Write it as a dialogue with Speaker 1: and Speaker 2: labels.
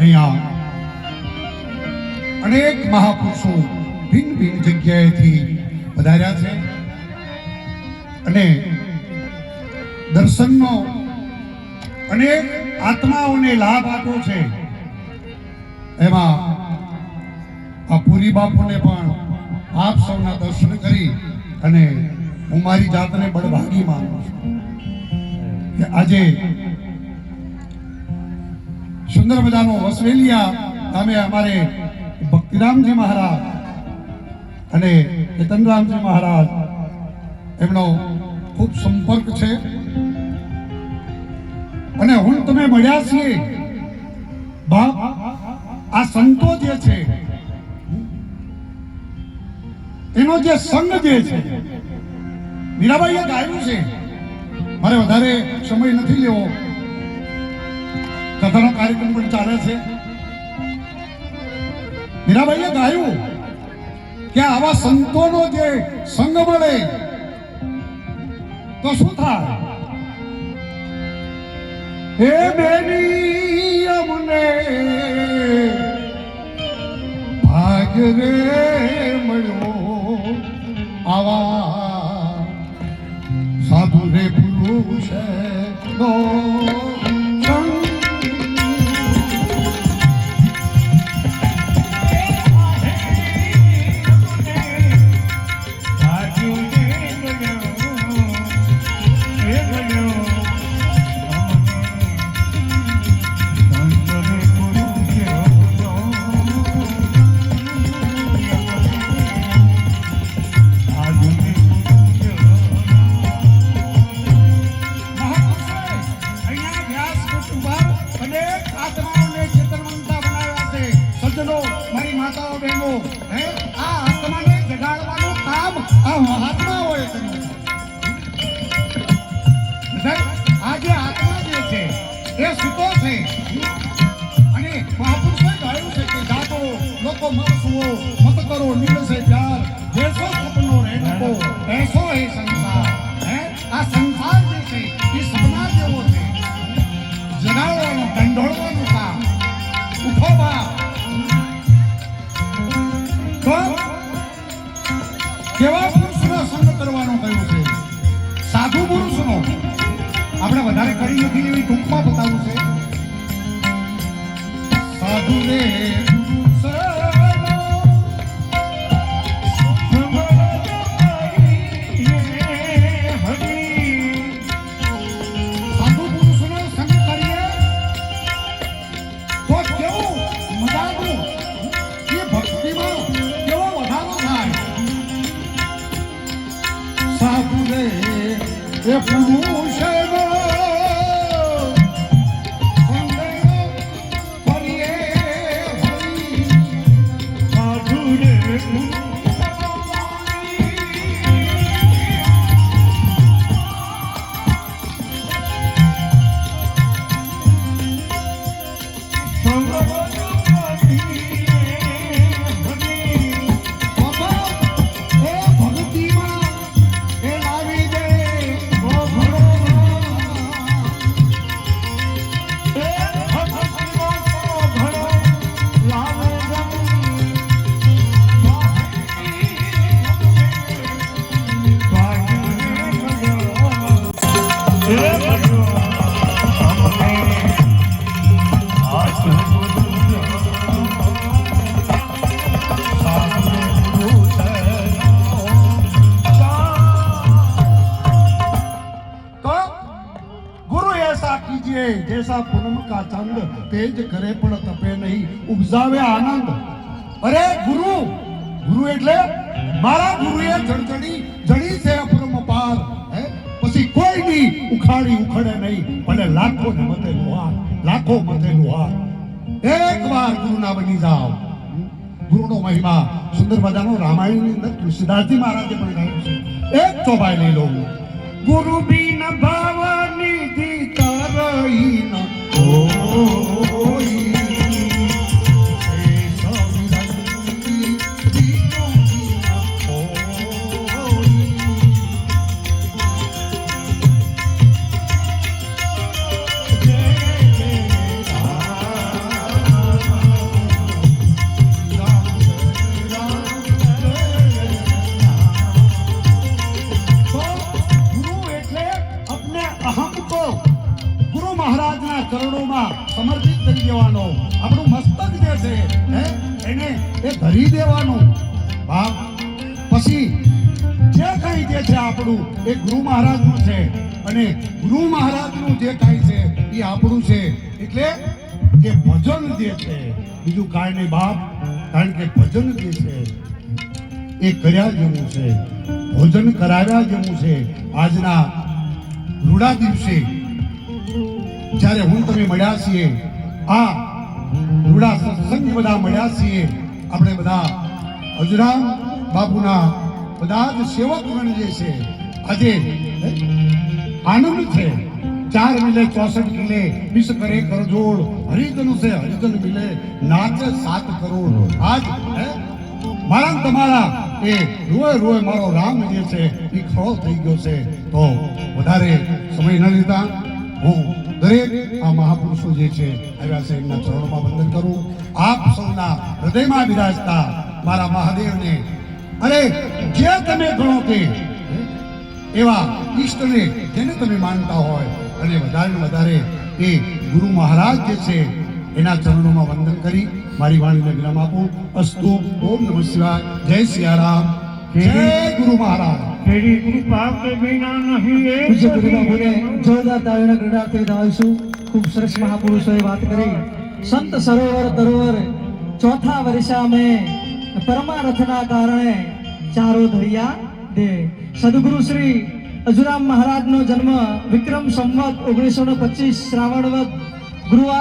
Speaker 1: અહીંયા અનેક મહાપુરુષો ભિન્ન ભિન્ન જગ્યાએથી પધાર્યા છે અને દર્શનનો અનેક આત્માઓને લાભ આપ્યો છે. એમાં આ પુરી બાપુને પણ આપ સૌના દર્શન કરી અને હું મારી જાતને બળભાગી માનું છું કે આજે સુંદર મજાનો વસવેલિયા ગામે અમારે ભક્તિરામજી મહારાજ અને કેતનરામજી મહારાજ એમનો ખૂબ સંપર્ક છે અને હું તમે મળ્યા છીએ બાપ. આ સંતો જે છે એનો જે સંગ જે છે, મીરાબાઈએ ગાયું છે, મારે વધારે સમય નથી લેવો, કથાનો કાર્યક્રમ પણ ચાલે છે. મીરાબાઈએ ગાયું કે આવા સંતોનો જે સંગ મળે તો શું થાય? હે બેની અમને ભાગ રે મળ્યો આવા સાધુ રે પુરુષ નો मत करो नील से प्यार जैसो सपनो रहने को ऐसो ही संसार है. आ संसार जैसे ये सपना जेवो छे, जगावવાનું ઢંઢોળવાનું કામ. ઉઠો બા તો કેવા પુરુષનો સંગ કરવાનો કહ્યું છે? સાધુ પુરુષનો. આપણે વધારે કરી નથી એવી ટૂંકમાં બતાવું છે. સાધુ રે પુરુષ जैसा पूनम का चंद तेज करे पण तपे नहीं उपजावे आनंद. अरे गुरु गुरु એટલે મારા ગુરુએ જડી છે અપરમ પાર. હે પછી કોઈ ની ઉખાડી ઉખડે નહીં, ભલે લાખો ને મતે લુહાર, લાખો મતે લુહાર. એકવાર ગુરુના બની જાઓ. ગુરુનો મહિમા સુંદર મજાનો રામાયણની અંદર તુલસીદાસજી મહારાજે પણ ગાયું છે. એક ચોપાઈ લઈ લો. ગુરુ બિન ભવાની દીતારઈ ન કોઈ આપણું મસ્તક જે છે હે એને એ ધરી દેવાનું બાપ. પછી જે કંઈ જે છે આપણું એ ગુરુ મહારાજનું છે અને ગુરુ મહારાજનું જે કંઈ છે એ આપણું છે. એટલે કે ભજન જે છે બીજું કાંઈ નહીં બાપ, કારણ કે ભજન જે છે એ કર્યા જેવું છે, ભોજન કરાવ્યા જેવું છે. આજના રૂડા દિવસે જ્યારે હું તમે મળ્યા છીએ, આ રૂડા સત્સંગ બધા મળ્યા છીએ, આપણે બધા અજરામ બાપુના બધા જ સેવકગણ જે છે આજે આનંદ છે. 4 મિલે 64 કિલે વિષ કરે કરજોડ, હરિજન છે હરિજન મિલે નાચે 7 કરોડ. આજ મારા ને તમારા એ રોય રોય મારો રામ જે છે એ ખળો થઈ ગયો છે. તો વધારે સમય ન લેતા હું દરેક આ મહાપુરુષો જે છે આવ્યા છે એમના ચરણોમાં વંદન કરું. આપ સૌના હૃદયમાં બિરાજતા મારા મહાદેવને અરે જે તમે ગણો તે એવા ઈષ્ટને જેને તમે માનતા હોય અને વધારે ને વધારે એ ગુરુ મહારાજ જે છે એના ચરણોમાં વંદન કરી મારી વાણીને વિરામ આપું. અસ્તુ. ઓમ નમઃ શિવાય. જય સિયારામ. જય ગુરુ મહારાજ.
Speaker 2: તેરી કૃપા કે વિના નહીં એ
Speaker 3: પૂજ્ય ગુરુબાબુને જોરદાર તાળીના ગણરાથી વધાવીશું. ખૂબ સરસ મહાપુરુષોએ વાત કરી. સંત સરોવર તરોવર ચોથા વર્ષા મેં પરમારથના કારણે ચારો ધરિયા દે. સદગુરુ શ્રી અજુરામ મહારાજનો જન્મ વિક્રમ સંવત 1925 શ્રાવણવદ ગુરુવાર